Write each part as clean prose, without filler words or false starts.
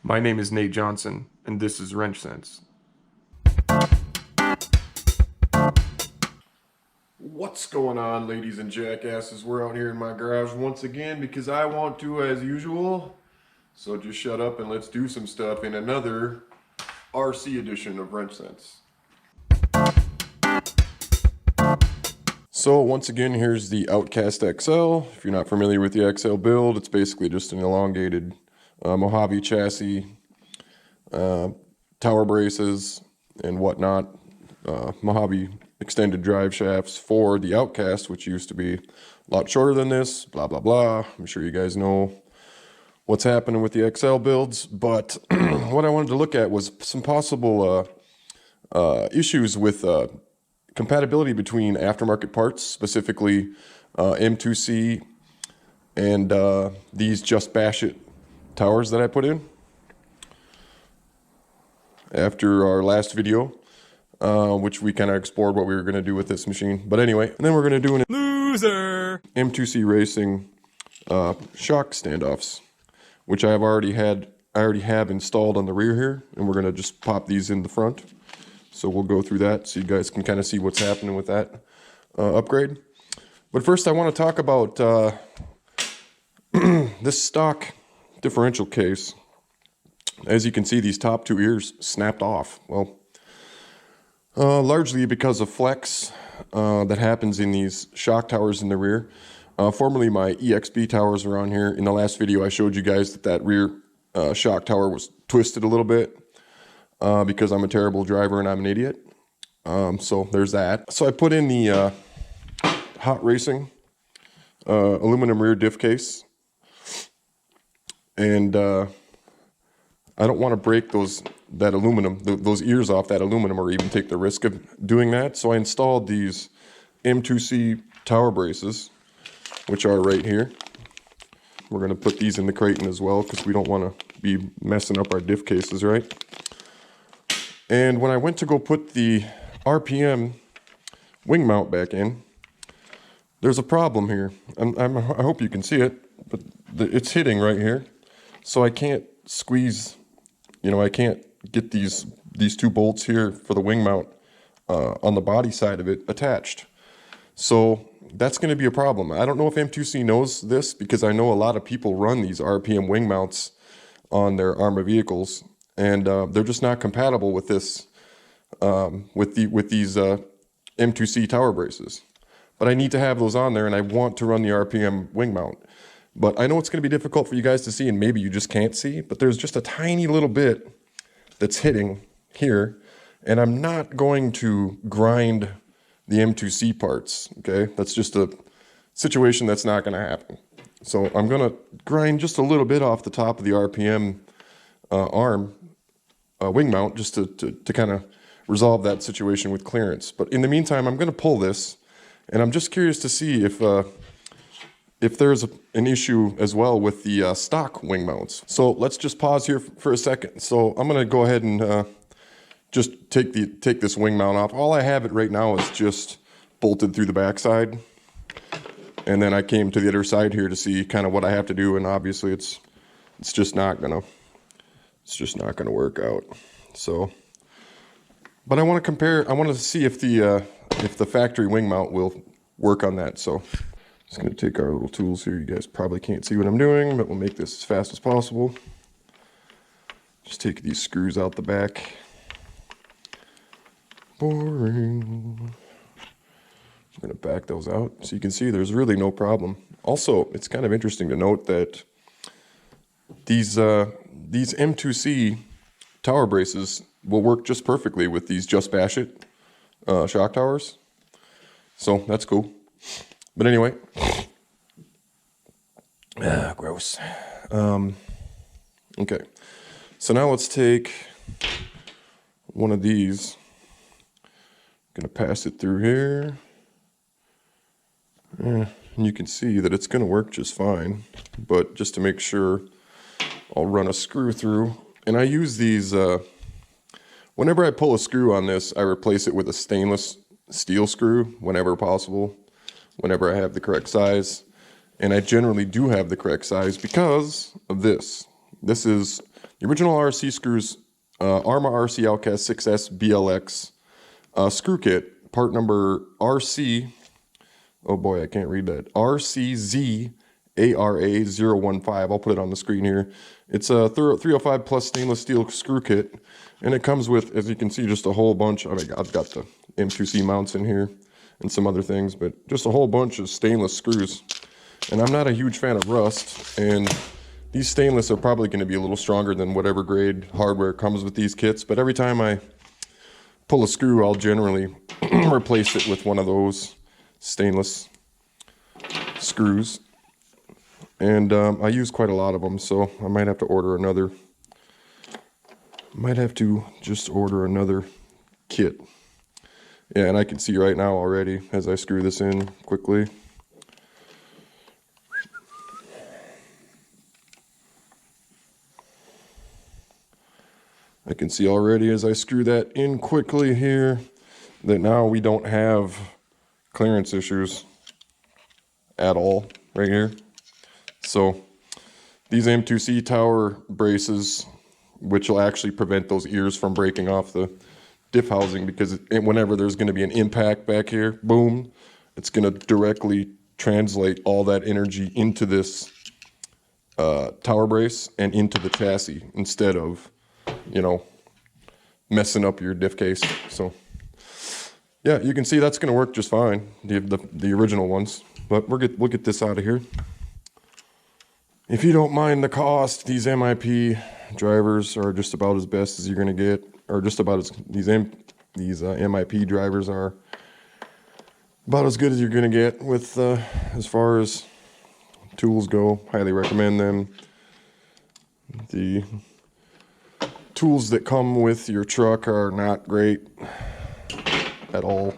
My name is Nate Johnson, and this is Wrench Sense. What's going on, ladies and jackasses? We're out here in my garage once again because I want to, as usual. So just shut up and let's do some stuff in another RC edition of Wrench Sense. So once again, here's the Outcast XL. If you're not familiar with the XL build, it's basically just an elongated Mojave chassis, tower braces and whatnot, Mojave extended drive shafts for the Outcast, which used to be a lot shorter than this, blah, blah, blah. I'm sure you guys know what's happening with the XL builds, but what I wanted to look at was some possible issues with compatibility between aftermarket parts, specifically M2C and these Just Bash It towers that I put in after our last video, which we kind of explored what we were going to do with this machine. But anyway, and then we're going to do an loser M2C racing shock standoffs, which I already have installed on the rear here, and we're going to just pop these in the front. So we'll go through that so you guys can kind of see what's happening with that upgrade. But first I want to talk about this stock differential case. As you can see, these top two ears snapped off. Well, largely because of flex that happens in these shock towers in the rear. Formerly my EXB towers were on here. In the last video I showed you guys that rear shock tower was twisted a little bit. Because I'm a terrible driver and I'm an idiot. So there's that. So I put in the Hot Racing aluminum rear diff case. And I don't want to break those ears off that aluminum, or even take the risk of doing that. So I installed these M2C tower braces, which are right here. We're going to put these in the Creighton as well because we don't want to be messing up our diff cases, right? And when I went to go put the RPM wing mount back in, there's a problem here. I hope you can see it, but it's hitting right here. So I can't squeeze, I can't get these two bolts here for the wing mount on the body side of it attached. So that's going to be a problem. I don't know if M2C knows this, because I know a lot of people run these RPM wing mounts on their Arrma vehicles. And they're just not compatible with this, with these M2C tower braces. But I need to have those on there, and I want to run the RPM wing mount. But I know it's going to be difficult for you guys to see, and maybe you just can't see, but there's just a tiny little bit that's hitting here, and I'm not going to grind the M2C parts, okay? That's just a situation that's not going to happen. So I'm going to grind just a little bit off the top of the RPM arm wing mount, just to kind of resolve that situation with clearance. But in the meantime, I'm going to pull this, and I'm just curious to see if there's an issue as well with the stock wing mounts. So let's just pause here for a second. So I'm going to go ahead and just take this wing mount off. All I have it right now is just bolted through the backside, and then I came to the other side here to see kind of what I have to do, and obviously it's just not gonna. It's just not going to work out. So, but I want to compare. I want to see if the factory wing mount will work on that. So, just going to take our little tools here. You guys probably can't see what I'm doing, but we'll make this as fast as possible. Just take these screws out the back. Boring. I'm going to back those out so you can see there's really no problem. Also, it's kind of interesting to note that these M2C tower braces will work just perfectly with these Just Bash It shock towers. So that's cool. But anyway, gross. Okay, so now let's take one of these. I'm gonna pass it through here. And you can see that it's gonna work just fine, but just to make sure, I'll run a screw through, and I use these, whenever I pull a screw on this, I replace it with a stainless steel screw whenever possible, whenever I have the correct size. And I generally do have the correct size because of this. This is The original RC screws, Arrma RC Outcast 6S BLX screw kit, part number RC, oh boy, I can't read that, RCZARA015. I'll put it on the screen here. It's a 305 plus stainless steel screw kit, and it comes with, as you can see, just a whole bunch. I mean, I've got the M2C mounts in here and some other things, but just a whole bunch of stainless screws. And I'm not a huge fan of rust, and these stainless are probably going to be a little stronger than whatever grade hardware comes with these kits, but every time I pull a screw, I'll generally replace it with one of those stainless screws. And I use quite a lot of them, so I might have to order another. Might have to just order another kit. Yeah, and I can see right now already as I screw this in quickly. I can see already as I screw that in quickly here that now we don't have clearance issues at all right here. So these M2C tower braces, which will actually prevent those ears from breaking off the diff housing, because whenever there's going to be an impact back here, boom, it's going to directly translate all that energy into this tower brace and into the chassis instead of, you know, messing up your diff case. So yeah, you can see that's going to work just fine, the original ones. But we'll get this out of here. If you don't mind the cost, these MIP drivers are just about as best as you're going to get, or just about as these MIP drivers are about as good as you're going to get with as far as tools go. Highly recommend them. The tools that come with your truck are not great at all.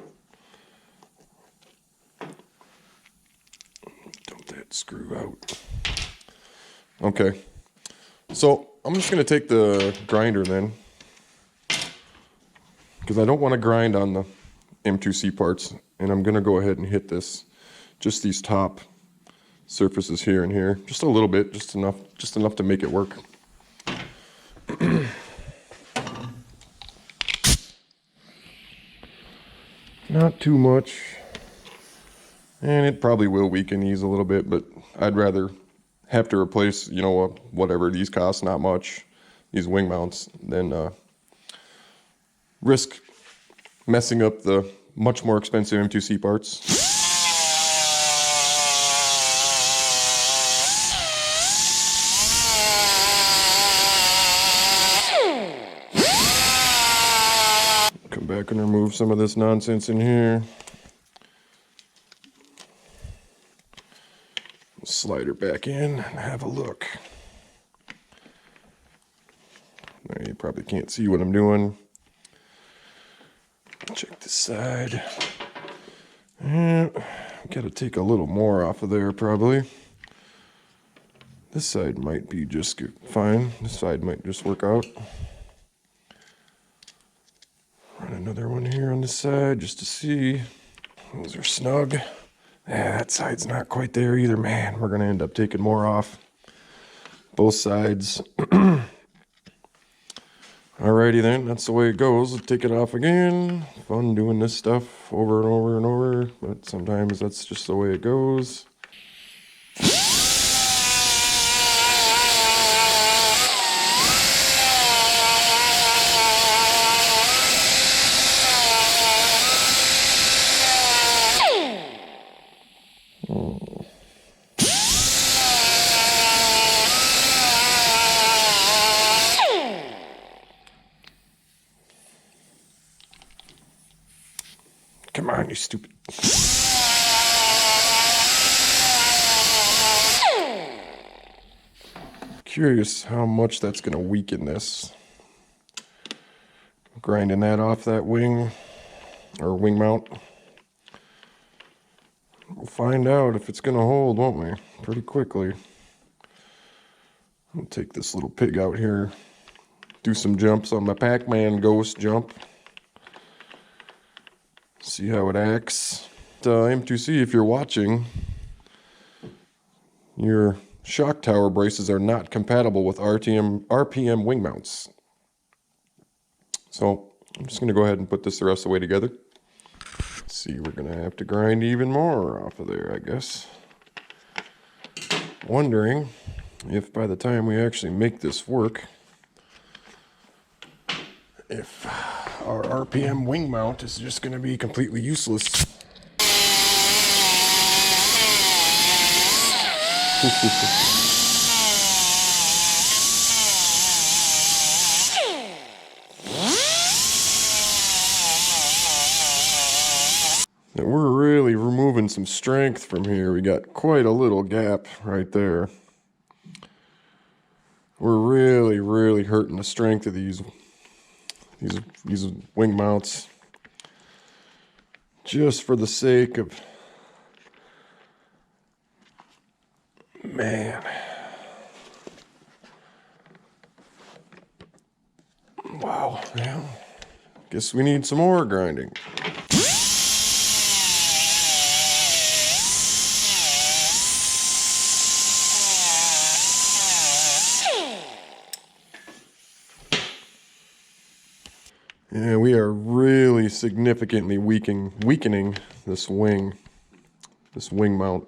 Dump that screw out. Okay, so I'm just going to take the grinder then, because I don't want to grind on the M2C parts, and I'm going to go ahead and hit just these top surfaces here and here, just a little bit, just enough to make it work. Not too much, and it probably will weaken these a little bit, but I'd rather have to replace, you know, whatever these cost, not much, these wing mounts, than risk messing up the much more expensive M2C parts. Come back and remove some of this nonsense in here. Slide her back in and have a look. Now, you probably can't see what I'm doing. Check this side. And gotta take a little more off of there probably. This side might be just fine. This side might just work out. Run another one here on this side just to see. Those are snug. Yeah, that side's not quite there either. Man, we're going to end up taking more off both sides. Alrighty then, that's the way it goes. Let's take it off again. Fun doing this stuff over and over and over, but sometimes that's just the way it goes. Come on, you stupid. Curious how much that's going to weaken this. Grinding that off that wing, or wing mount. We'll find out if it's going to hold, won't we? Pretty quickly. I'll take this little pig out here. Do some jumps on my Pac-Man ghost jump. See how it acts. M2C, if you're watching, you're shock tower braces are not compatible with RPM wing mounts. So I'm just going to go ahead and put this the rest of the way together. Let's see, we're going to have to grind even more off of there, I guess. Wondering if by the time we actually make this work, if our RPM wing mount is just going to be completely useless. And we're really removing some strength from here. We got quite a little gap right there. We're really hurting the strength of these wing mounts just for the sake of, man. Wow, yeah. Guess we need some more grinding. Yeah, we are really significantly weakening this wing mount.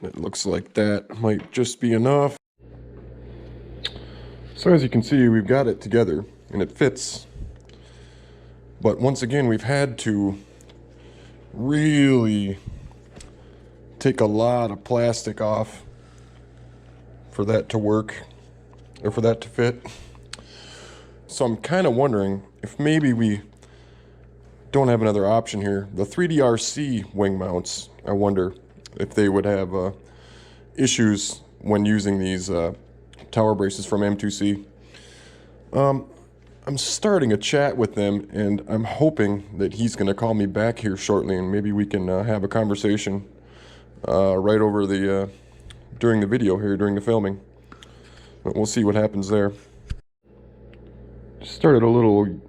It looks like that might just be enough. So as you can see, we've got it together and it fits. But once again, we've had to really take a lot of plastic off for that to work, or for that to fit. So I'm kind of wondering if maybe we don't have another option here. The 3DRC wing mounts, I wonder if they would have issues when using these tower braces from M2C. I'm starting a chat with them, and I'm hoping that he's going to call me back here shortly, and maybe we can have a conversation right over the during the video here, during the filming. But we'll see what happens there. Just started a little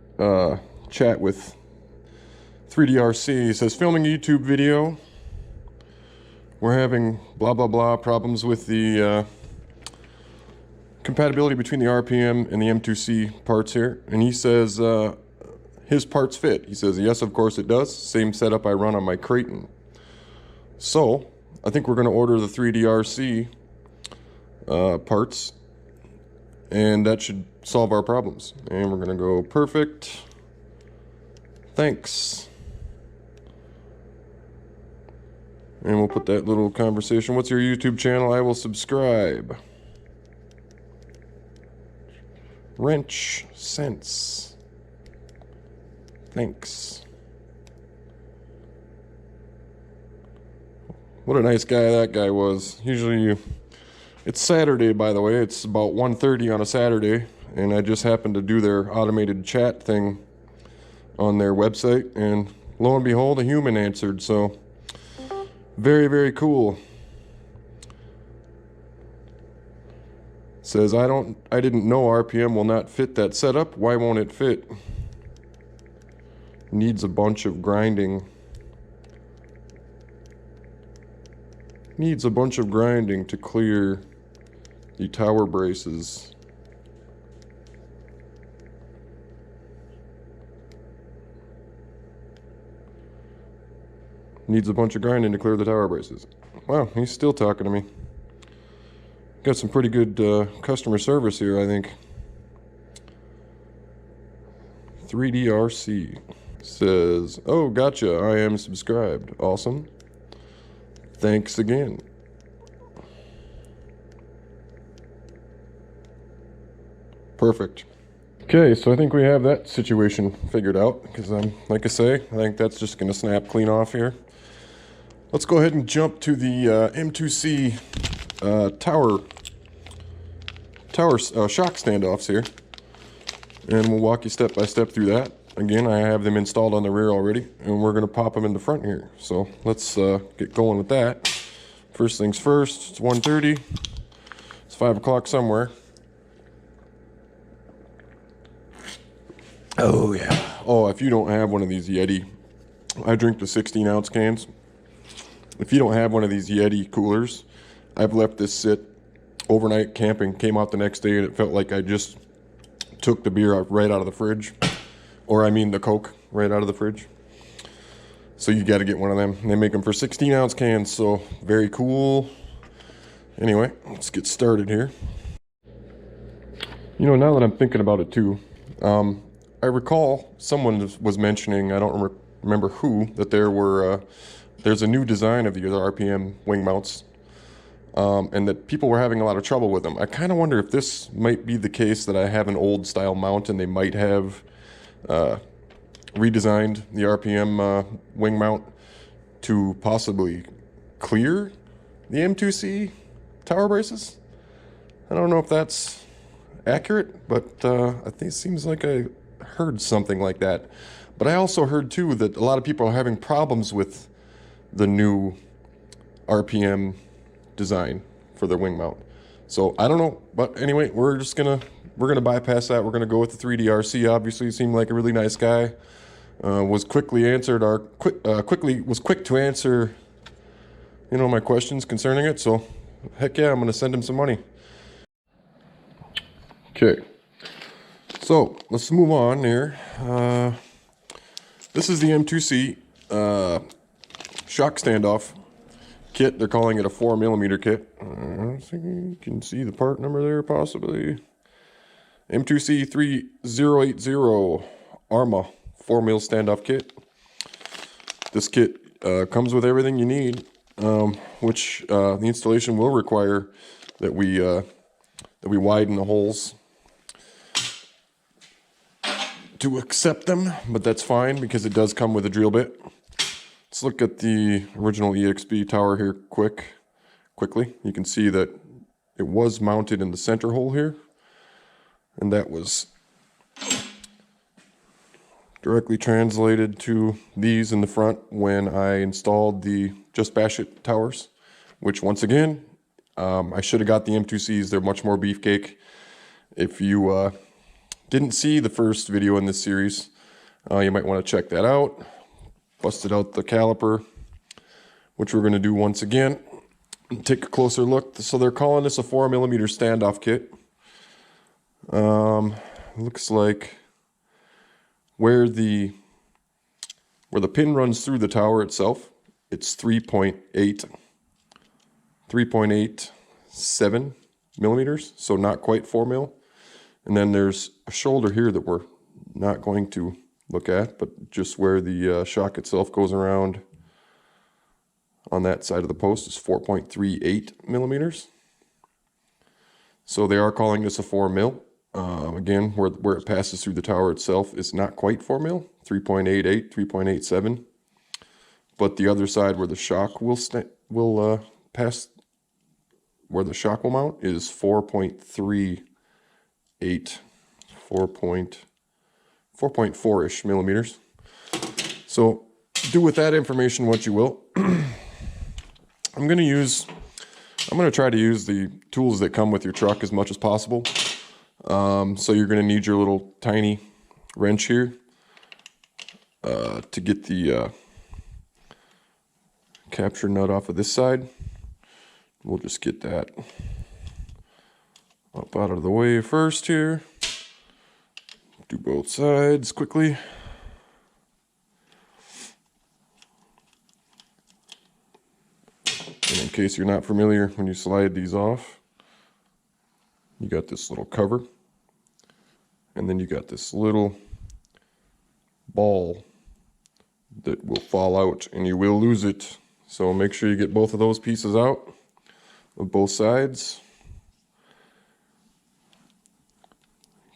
chat with 3DRC. He says, filming a YouTube video. We're having blah blah blah problems with the compatibility between the RPM and the M2C parts here. And he says his parts fit. He says, yes, of course it does. Same setup I run on my Creighton. So I think we're going to order the 3DRC parts, and that should solve our problems. And we're going to go perfect. Thanks. And we'll put that little conversation. What's your YouTube channel? I will subscribe. Wrench Sense. Thanks. What a nice guy that guy was. Usually, it's Saturday, by the way. It's about 1:30 on a Saturday, and I just happened to do their automated chat thing on their website, and lo and behold, a human answered. So very, very cool. Says, I didn't know RPM will not fit that setup. Why won't it fit? Needs a bunch of grinding. Needs a bunch of grinding to clear the tower braces. Needs a bunch of grinding to clear the tower braces. Wow, he's still talking to me. Got some pretty good customer service here, I think. 3DRC says, oh, gotcha, I am subscribed. Awesome. Thanks again. Perfect. Okay, so I think we have that situation figured out, because like I say, I think that's just going to snap clean off here. Let's go ahead and jump to the M2C tower shock standoffs here, and we'll walk you step by step through that. Again, I have them installed on the rear already, and we're going to pop them in the front here. So let's get going with that. First things first, it's 1:30. It's 5 o'clock somewhere. Oh yeah, Oh, if you don't have one of these Yeti, I drink the 16-ounce cans. If you don't have one of these Yeti coolers, I've left this sit overnight camping, came out the next day, and it felt like I just took the beer right out of the fridge. Or I mean the Coke right out of the fridge. So you got to get one of them. They make them for 16-ounce cans, so very cool. Anyway, let's get started here. You know, now that I'm thinking about it too, I recall someone was mentioning, I don't remember who, that there's a new design of the RPM wing mounts, and that people were having a lot of trouble with them. I kind of wonder if this might be the case, that I have an old style mount and they might have redesigned the RPM wing mount to possibly clear the M2C tower braces. I don't know if that's accurate, but I think it seems like I heard something like that. But I also heard too that a lot of people are having problems with the new RPM design for their wing mount. So I don't know, but anyway, we're gonna bypass that. We're gonna go with the 3DRC. Obviously, seemed like a really nice guy. Was quick to answer, you know, my questions concerning it. So heck yeah, I'm gonna send him some money. Okay, so let's move on here. This is the M2C shock standoff kit. They're calling it a 4mm kit. I think you can see the part number there, possibly. M2C 3080 Arrma 4mm standoff kit. This kit comes with everything you need, which the installation will require that we widen the holes to accept them, but that's fine because it does come with a drill bit. Let's look at the original EXB tower here quickly. You can see that it was mounted in the center hole here, and that was directly translated to these in the front when I installed the Just Bash It towers, which once again, I should have got the M2Cs. They're much more beefcake. If you didn't see the first video in this series, you might want to check that out. Busted out the caliper, which we're going to do once again. Take a closer look. So they're calling this a 4mm standoff kit. Looks like where the pin runs through the tower itself, it's 3.87 millimeters, so not quite 4mm. And then there's a shoulder here that we're not going to look at, but just where the shock itself goes around on that side of the post is 4.38 millimeters. So they are calling this a 4mm. Again, where it passes through the tower itself is not quite 4mm, 3.88, 3.87. But the other side where the shock will pass, where the shock will mount, is 4.38, 4.4-ish millimeters. So do with that information what you will. I'm going to try to use the tools that come with your truck as much as possible. So you're going to need your little tiny wrench here to get the capture nut off of this side. We'll just get that up out of the way first here. Do both sides quickly. And in case you're not familiar, when you slide these off, you got this little cover, and then you got this little ball that will fall out and you will lose it. So make sure you get both of those pieces out of both sides.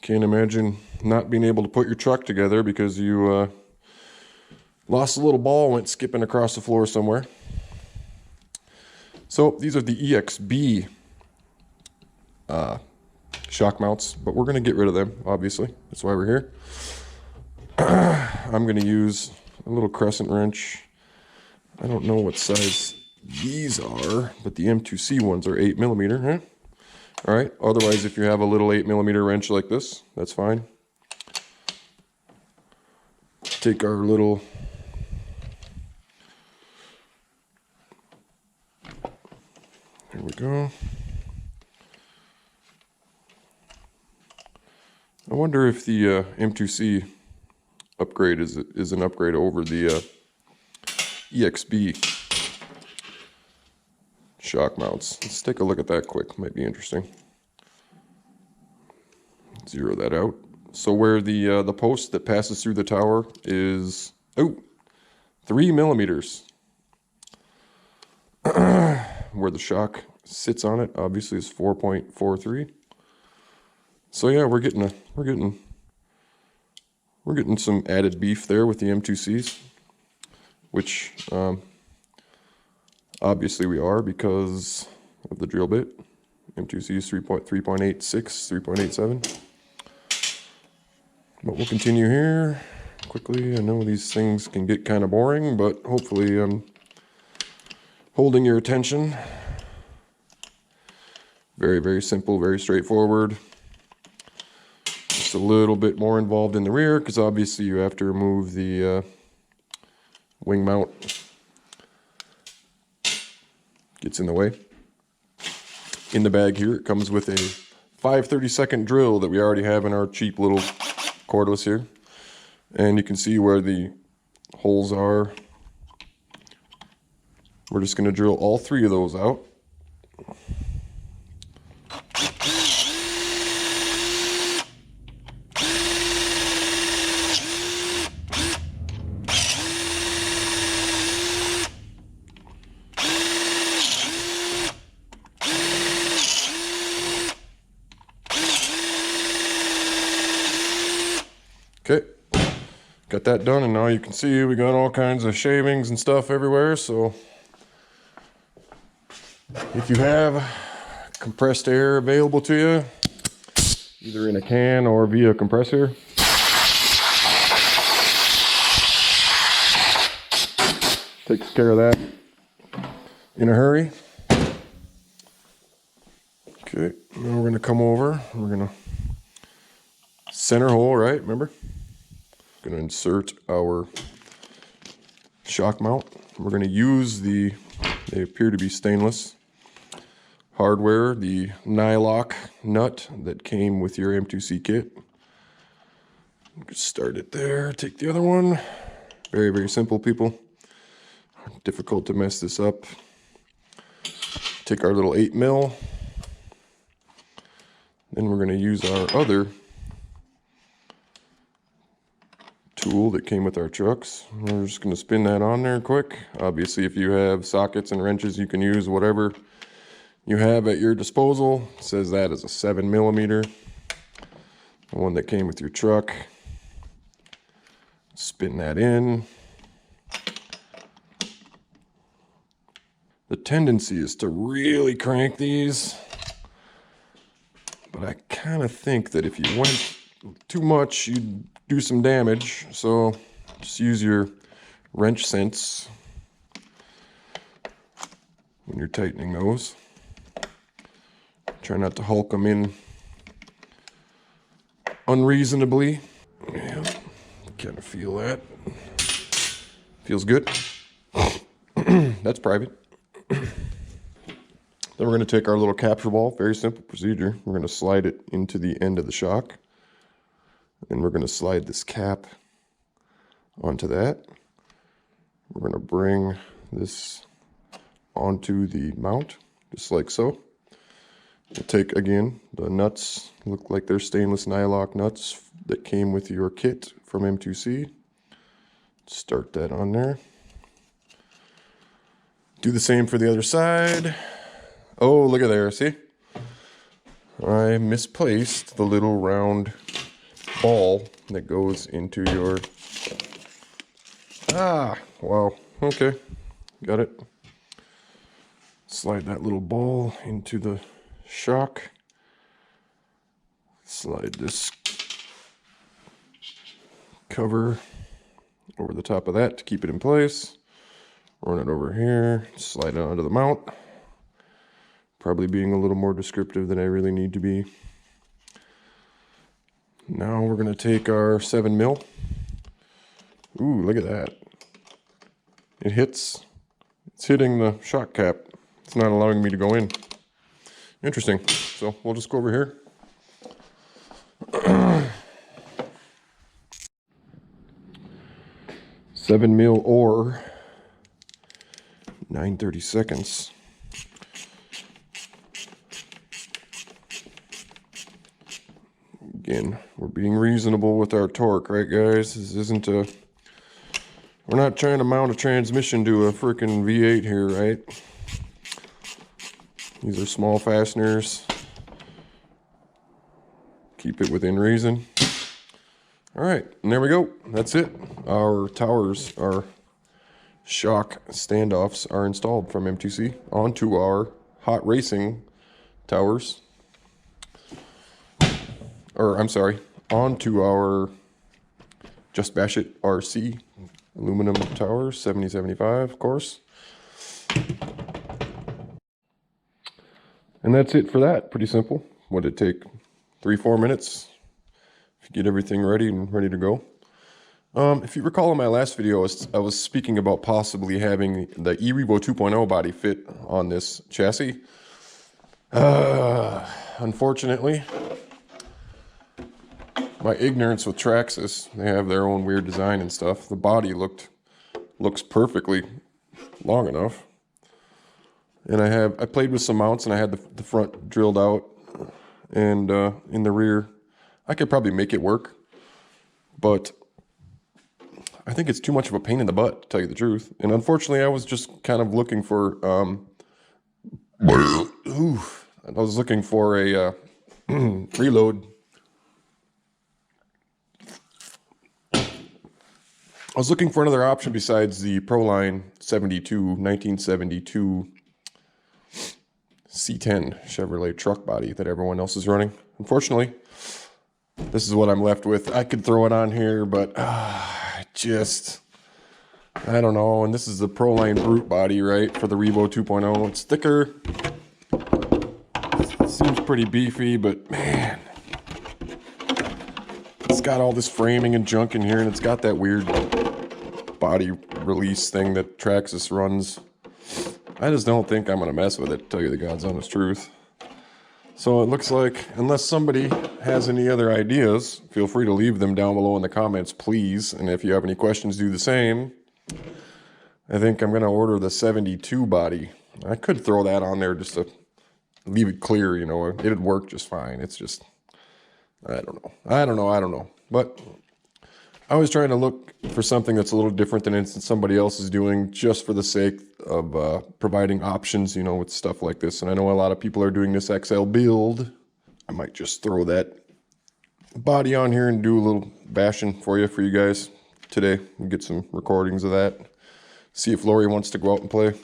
Can't imagine not being able to put your truck together because you lost a little ball, went skipping across the floor somewhere. So these are the EXB shock mounts, but we're going to get rid of them, obviously. That's why we're here. I'm going to use a little crescent wrench. I don't know what size these are, but the M2C ones are 8mm, huh? All right, otherwise if you have a little 8mm wrench like this, that's fine. take our little here we go. I wonder if the M2C upgrade is an upgrade over the EXB shock mounts. Let's take a look at that quick. Might be interesting. Zero that out. So where the post that passes through the tower is 3 millimeters. Where the shock sits on it obviously is 4.43. So yeah, we're getting some added beef there with the M2Cs, which obviously we are because of the drill bit. M2C is 3.86, 3.87. But we'll continue here quickly. I know these things can get kind of boring, but hopefully I'm holding your attention. Very, very simple, very straightforward. Just a little bit more involved in the rear because obviously you have to remove the wing mount. Gets in the way. In the bag here, it comes with a 5/32 drill that we already have in our cheap little cordless here. And you can see where the holes are. We're just going to drill all 3 of those out. Okay, got that done, and now you can see we got all kinds of shavings and stuff everywhere. So if you have compressed air available to you, either in a can or via compressor, takes care of that in a hurry. Okay, now we're going to come over, we're going to center hole, right, remember? Going to insert our shock mount. We're going to use they appear to be stainless hardware, the nylock nut that came with your M2C kit. Just start it there, take the other one. Very, very simple, people. Difficult to mess this up. Take our little 8 mil. Then we're going to use our other tool that came with our trucks. We're just going to spin that on there quick. Obviously, if you have sockets and wrenches, you can use whatever you have at your disposal. It says that is a 7 millimeter, the one that came with your truck. Spin that in. The tendency is to really crank these, but I kind of think that if you went too much, you'd do some damage. So just use your wrench sense when you're tightening those. Try not to hulk them in unreasonably. Yeah, kind of feel that. Feels good. That's private. Then we're going to take our little capture ball, very simple procedure. We're going to slide it into the end of the shock. And we're going to slide this cap onto that. We're going to bring this onto the mount, just like so. We'll take, again, the nuts, look like they're stainless nylock nuts that came with your kit from M2C. Start that on there. Do the same for the other side. Oh, look at there, see? I misplaced the little round ball that goes into your... Wow, okay, got it. Slide that little ball into the shock. Slide this cover over the top of that to keep it in place. Run it over here, slide it onto the mount. Probably being a little more descriptive than I really need to be. Now we're going to take our 7 mil Ooh, look at that. It's hitting the shock cap. It's not allowing me to go in. Interesting. So we'll just go over here. 7 mil ore, 9/32. Again, we're being reasonable with our torque, right guys? This isn't a, we're not trying to mount a transmission to a freaking V8 here, right? These are small fasteners. Keep it within reason. All right, and there we go. That's it. Our towers, our shock standoffs are installed from M2C onto our hot racing towers. Or, I'm sorry, onto our Just Bash It RC aluminum towers, 7075, of course. And that's it for that. Pretty simple. What did it take? 3-4 minutes? Get everything ready and ready to go. If you recall in my last video, I was speaking about possibly having the eRevo 2.0 body fit on this chassis. Unfortunately, my ignorance with Traxxas, they have their own weird design and stuff. The body looks perfectly long enough. And I played with some mounts and I had the front drilled out, and in the rear, I could probably make it work, but I think it's too much of a pain in the butt, to tell you the truth. And unfortunately, I was just kind of looking for, I was looking for a reload. I was looking for another option besides the Proline 1972 C10 Chevrolet truck body that everyone else is running. Unfortunately, this is what I'm left with. I could throw it on here, but I don't know. And this is the Proline Brute body, right, for the Revo 2.0. It's thicker. It seems pretty beefy, but man, it's got all this framing and junk in here, and it's got that weird body release thing that Traxxas runs. I just don't think I'm going to mess with it, to tell you the God's honest truth. So it looks like, unless somebody has any other ideas, feel free to leave them down below in the comments, please. And if you have any questions, do the same. I think I'm going to order the 72 body. I could throw that on there just to leave it clear, you know. It'd work just fine. It's just, I don't know. But I was trying to look for something that's a little different than somebody else is doing, just for the sake of providing options, you know, with stuff like this. And I know a lot of people are doing this XL build. I might just throw that body on here and do a little bashing for you guys today. We'll get some recordings of that. See if Lori wants to go out and play.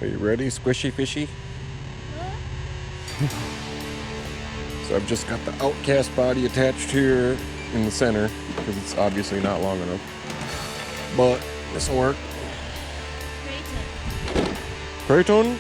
Are you ready, squishy fishy? So I've just got the Outcast body attached here in the center because it's obviously not long enough. But this will work. Creighton?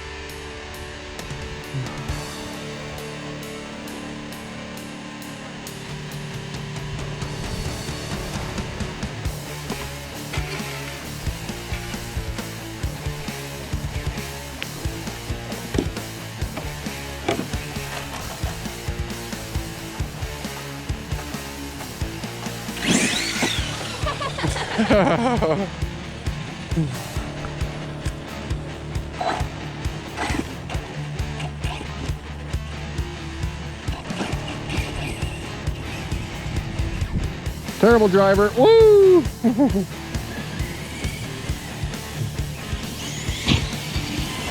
Terrible driver. Woo!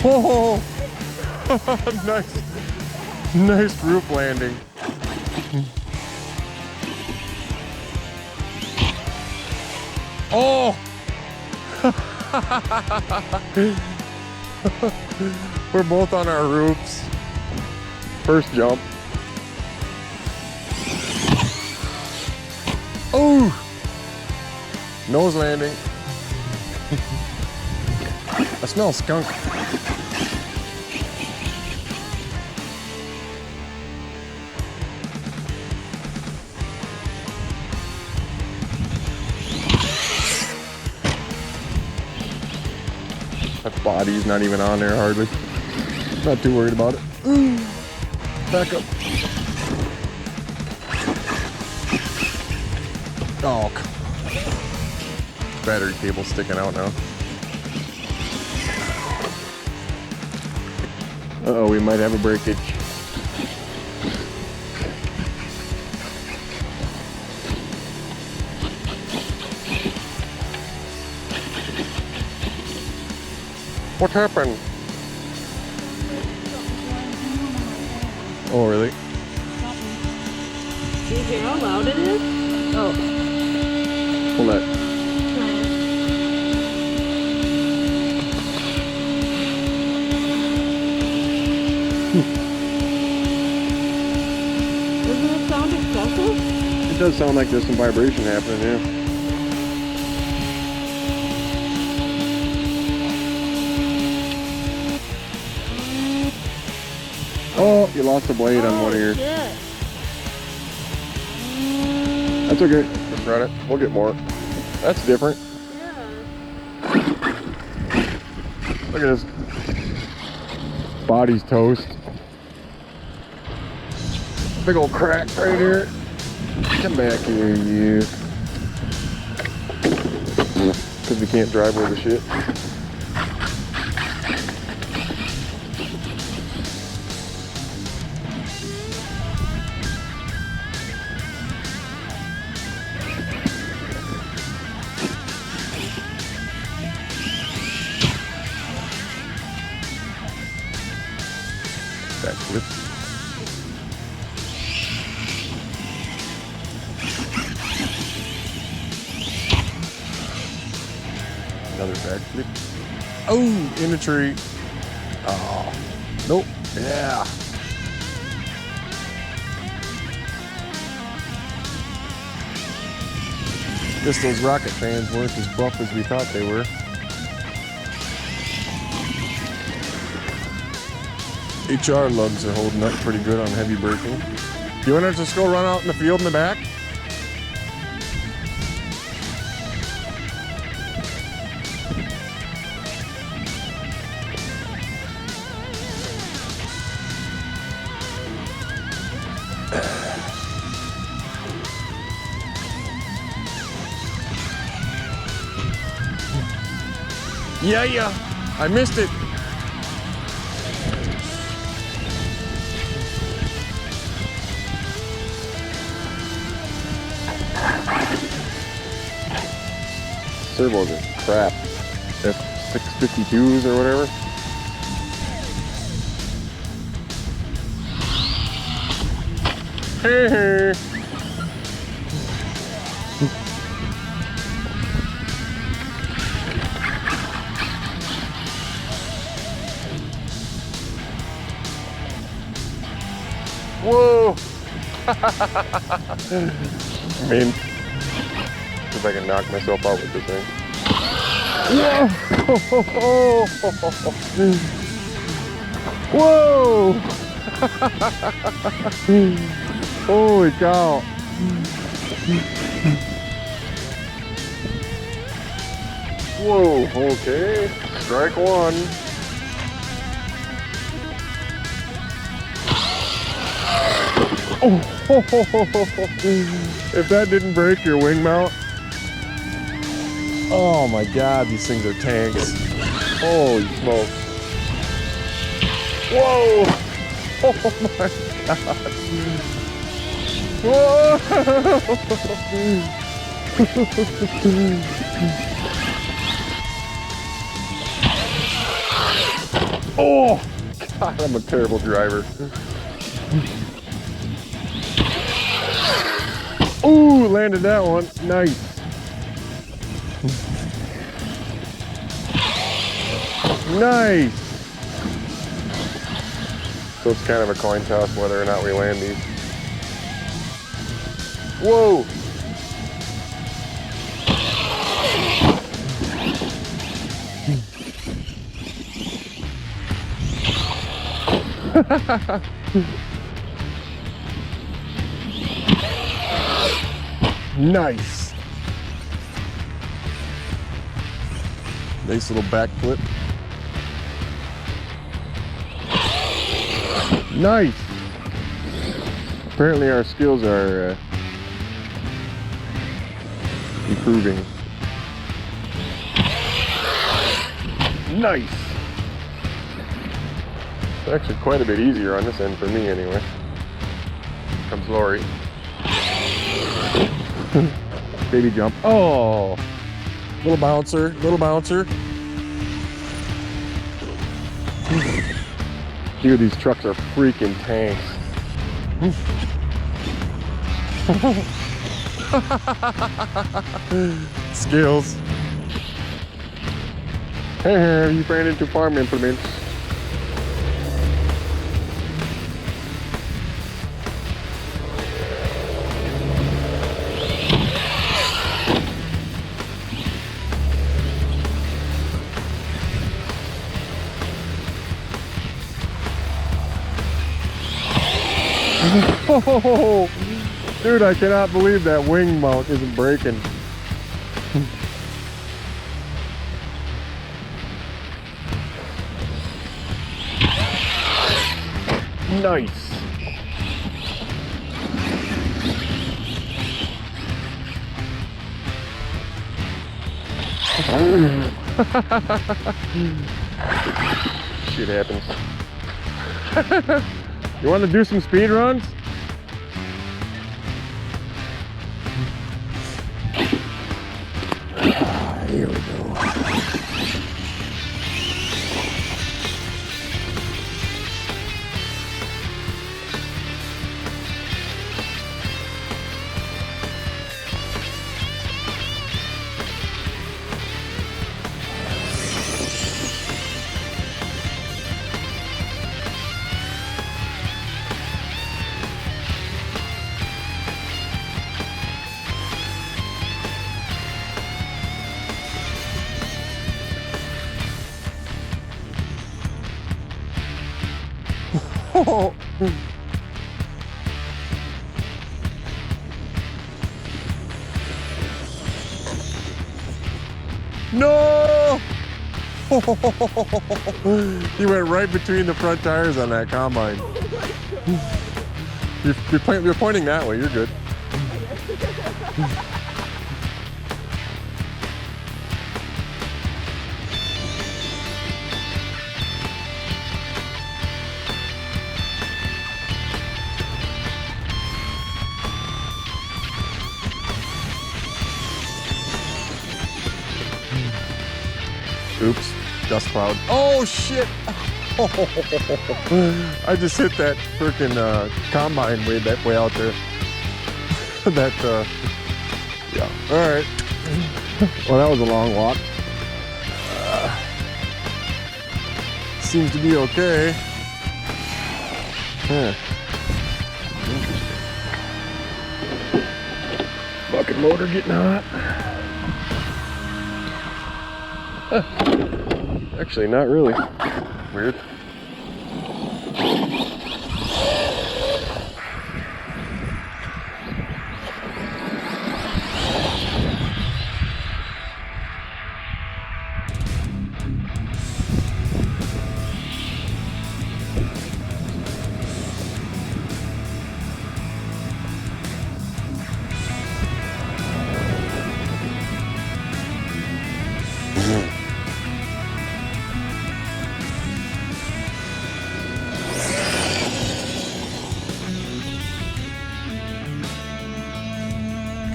Oh, nice roof landing. Oh! We're both on our roofs. First jump. Oh! Nose landing. I smell skunk. Body's not even on there hardly. Not too worried about it. Back up. Oh, battery cable sticking out now. Uh-oh, we might have a breakage. What happened? Oh, really? Do you hear how loud it is? Oh. Hold that. Doesn't it sound excessive? It does sound like there's some vibration happening, yeah. Oh, you lost a blade on one of your... Shit. That's okay. Just run it. We'll get more. That's different. Yeah. Look at this. Body's toast. Big old crack right here. Come back here, you. Because we can't drive with the shit. Backflip. Another backflip. Oh, in the tree. Oh, nope. Yeah. Guess those rocket fans weren't as buff as we thought they were. HR lugs are holding up pretty good on heavy braking. You want to just go run out in the field in the back? Yeah, I missed it. Servos are crap. F652s or whatever. Whoa! Man. See if I can knock myself out with this thing. Whoa! Whoa! Holy cow! Whoa! Okay, strike one. Oh! If that didn't break your wing mount. Oh my god, these things are tanks. Holy smokes. Whoa! Oh my god. Whoa! Oh! God, I'm a terrible driver. Ooh, landed that one. Nice. Nice! So it's kind of a coin toss whether or not we land these. Whoa! Nice! Nice little back flip. Nice. Apparently our skills are improving. Nice. It's actually quite a bit easier on this end for me anyway. Comes Lori. Baby jump. Oh! Little bouncer, little bouncer. Dude, these trucks are freaking tanks. Skills. Hey, you ran into farm implements. Oh, dude, I cannot believe that wing mount isn't breaking. Nice. Shit happens. You want to do some speed runs? Here we go. Oh. No! He went right between the front tires on that combine. You're pointing that way, you're good. Oops, dust cloud. Oh shit! I just hit that freaking combine way out there. That yeah. All right. Well, that was a long walk. Seems to be okay. Huh. Bucket motor getting hot. Actually, not really. Weird.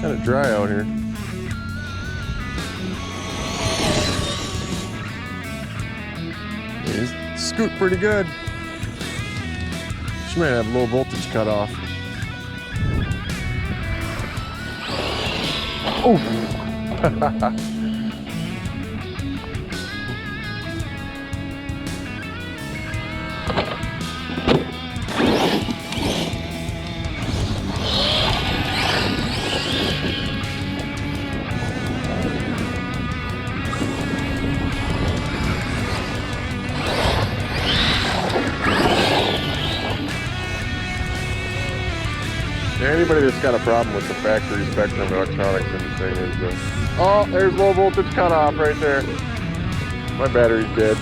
Kind of dry out here. He's scoot pretty good. She might have low voltage cut off. Oh! Anybody that's got a problem with the factory spectrum electronics in the thing is oh, there's low voltage cutoff right there. My battery's dead.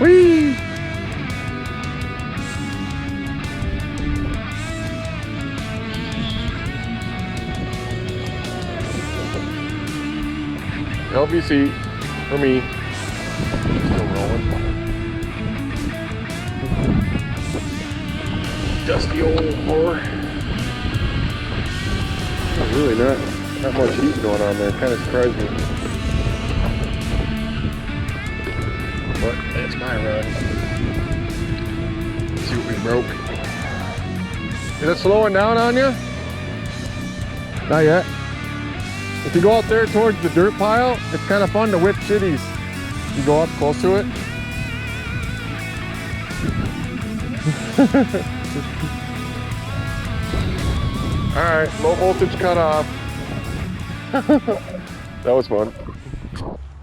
Whee! LBC for me. Still rolling. Dusty old whore. There's really not much heat going on there. Kind of surprised me. But that's my run. Let's see what we broke. Is it slowing down on you? Not yet. If you go out there towards the dirt pile, it's kind of fun to whip shitties. You go up close to it. All right, low voltage cut off. That was fun.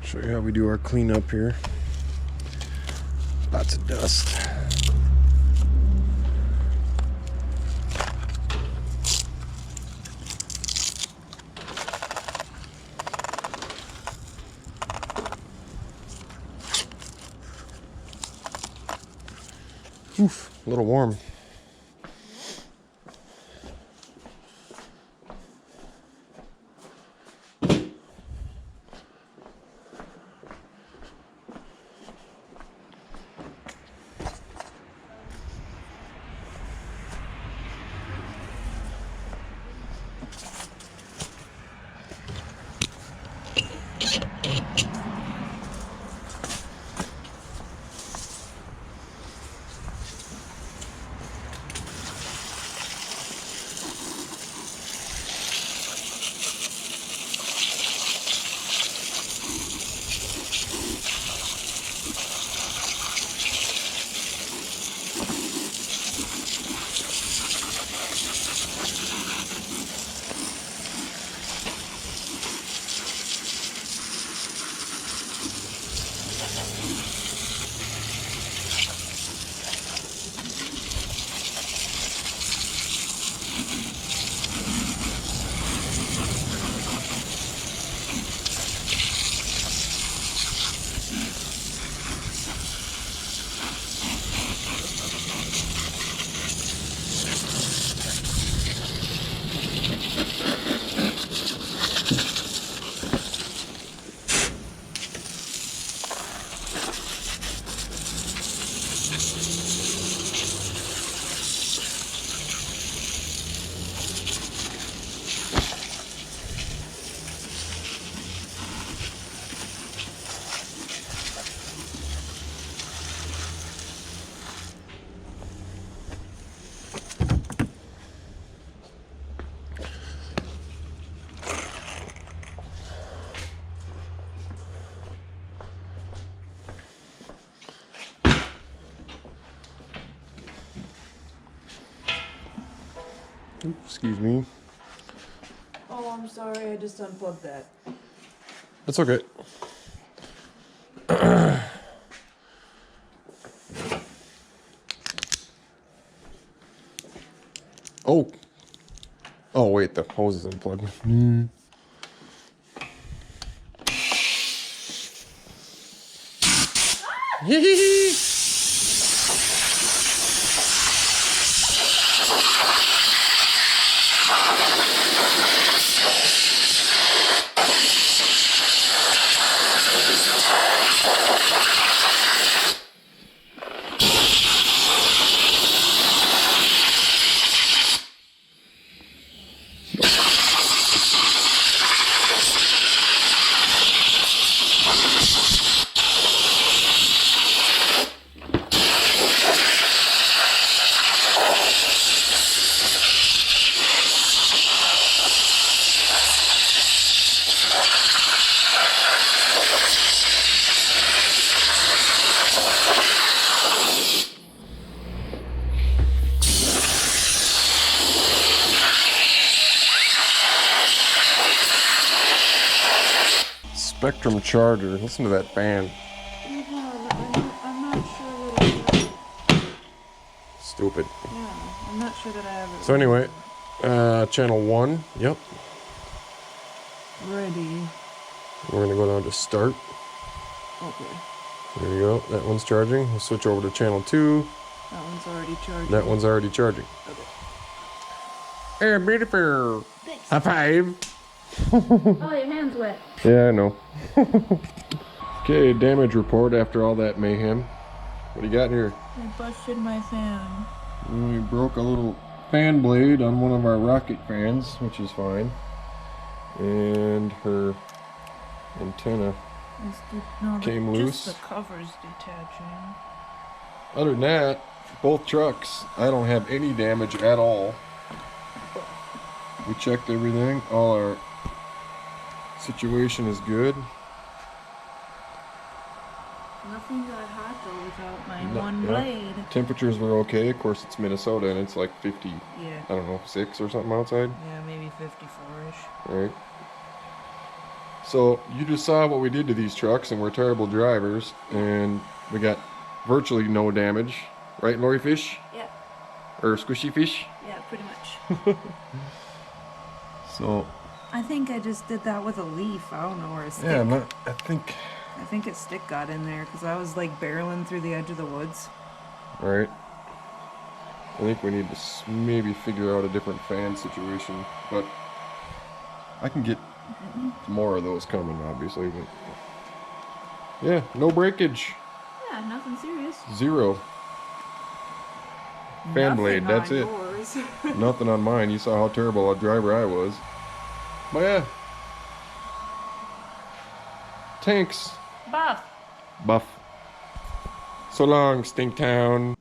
Show you how we do our cleanup here. Lots of dust. Oof, a little warm. Excuse me. Oh, I'm sorry. I just unplugged that. That's okay. Oh. Oh, wait, the hose is unplugged. Spectrum charger. Listen to that fan. I'm not sure that Stupid. I'm not sure that I have it. So anyway, channel 1. Yep. Ready. We're gonna go down to start. Okay. There you go. That one's charging. We'll switch over to channel 2. That one's already charging. That one's already charging. Okay. Hey, beautiful. Thanks. High five. Oh, your hand's wet. Yeah, I know. Okay, damage report after all that mayhem. What do you got here? I busted my fan. We broke a little fan blade on one of our rocket fans, which is fine. And her antenna came loose. Just the cover's detaching. Other than that, both trucks, I don't have any damage at all. We checked everything. All our situation is good. Nothing got hot though without my No, one yeah. blade. Temperatures were okay. Of course, it's Minnesota and it's like 50, Yeah. I don't know, 6 or something outside. Yeah, maybe 54-ish. Right. So you just saw what we did to these trucks, and we're terrible drivers, and we got virtually no damage, right, Lori Fish? Yeah. Or Squishy Fish? Yeah, pretty much. So I think I just did that with a leaf. I don't know where a stick. yeah, I think a stick got in there because I was like barreling through the edge of the woods. all right. I think we need to maybe figure out a different fan situation, but I can get more of those coming, obviously. But yeah, no breakage, Yeah, nothing serious. 0. Fan blade, that's it. Yours. Nothing on mine. You saw how terrible a driver I was. But yeah. Tanks. Buff. Buff. So long, Stinktown.